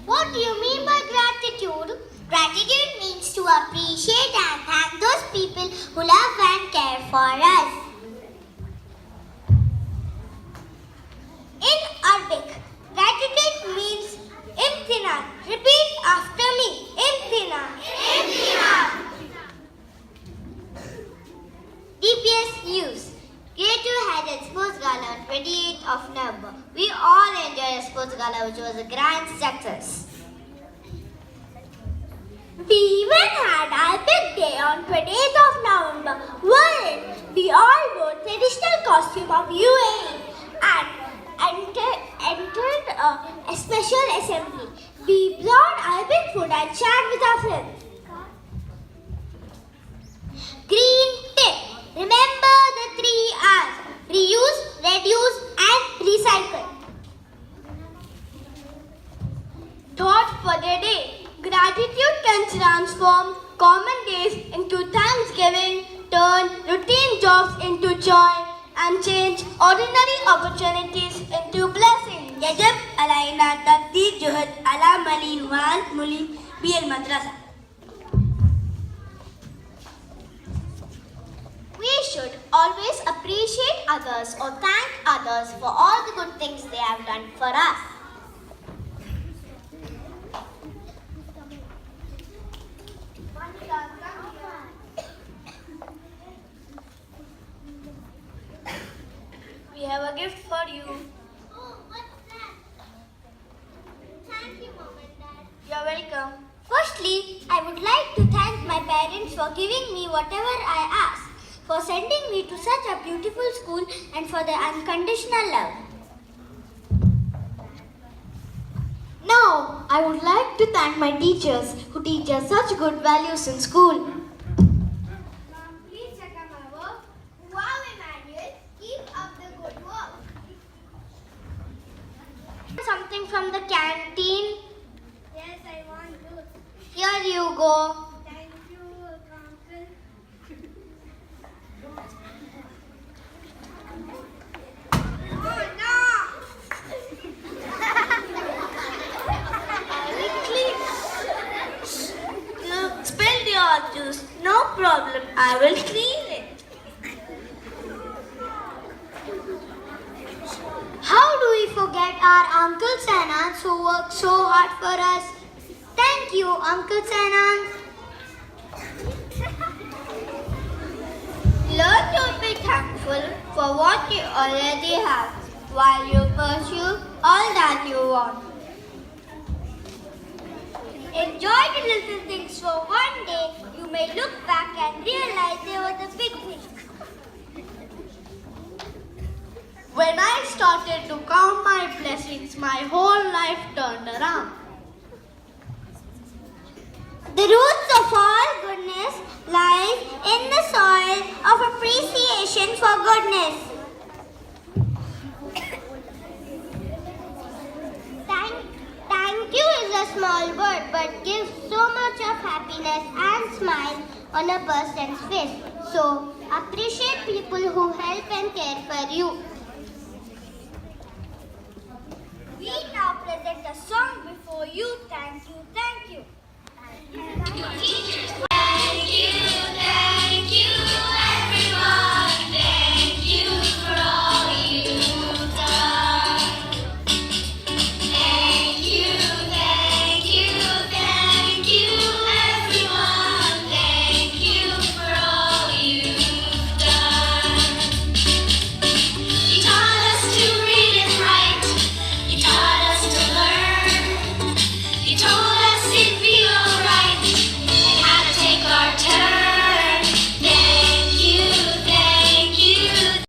What do you mean by gratitude? Gratitude means to appreciate and thank those people who love and care for us. In Arabic, gratitude means imtinan. Repeat after me. Imtinan. Imtinan. DPS News. Creative had its sports gala on 28th of November. We all enjoyed a sports gala which was a grand success. We even had Arabic Day on 28th of November wherein we all wore traditional costume of UAE and entered a special assembly. We brought Arabic food and shared with our friends. Green tip. Remember the 3 R's. Reuse, reduce and recycle. Thought for the day. Gratitude can transform common days into thanksgiving, turn routine jobs into joy and change ordinary opportunities into blessings. يجب علينا تبذير جهد على ملي والملي بالمدرسة. We should always appreciate others or thank others for all the good things they have done for us. We have a gift for you. Oh, what's that? Thank you, Mom and Dad. You're welcome. Firstly, I would like to thank my parents for giving me whatever I asked, for sending me to such a beautiful school and for their unconditional love. Now, I would like to thank my teachers who teach us such good values in school. Mom, please check out my work. Wow, Emmanuel, keep up the good work. Something from the canteen? Yes, I want to. Here you go. Thank you, Uncle. Oh no! You spilled your juice. No problem. I will clean it. How do we forget our uncles and aunts who work so hard for us? Thank you, uncles and aunts. Learn to be thankful for what you already have while you pursue all that you want. Enjoy the little things for one day. You may look back and realize they were the big things. When I started to count my blessings, my whole life turned around. The roots of all goodness lie in the soil of appreciation for goodness. Thank you is a small word but gives so much of happiness and smile on a person's face. So, appreciate people who help and care for you. We now present a song before you. Thank you, thank you. Thank you, teachers. Thank you.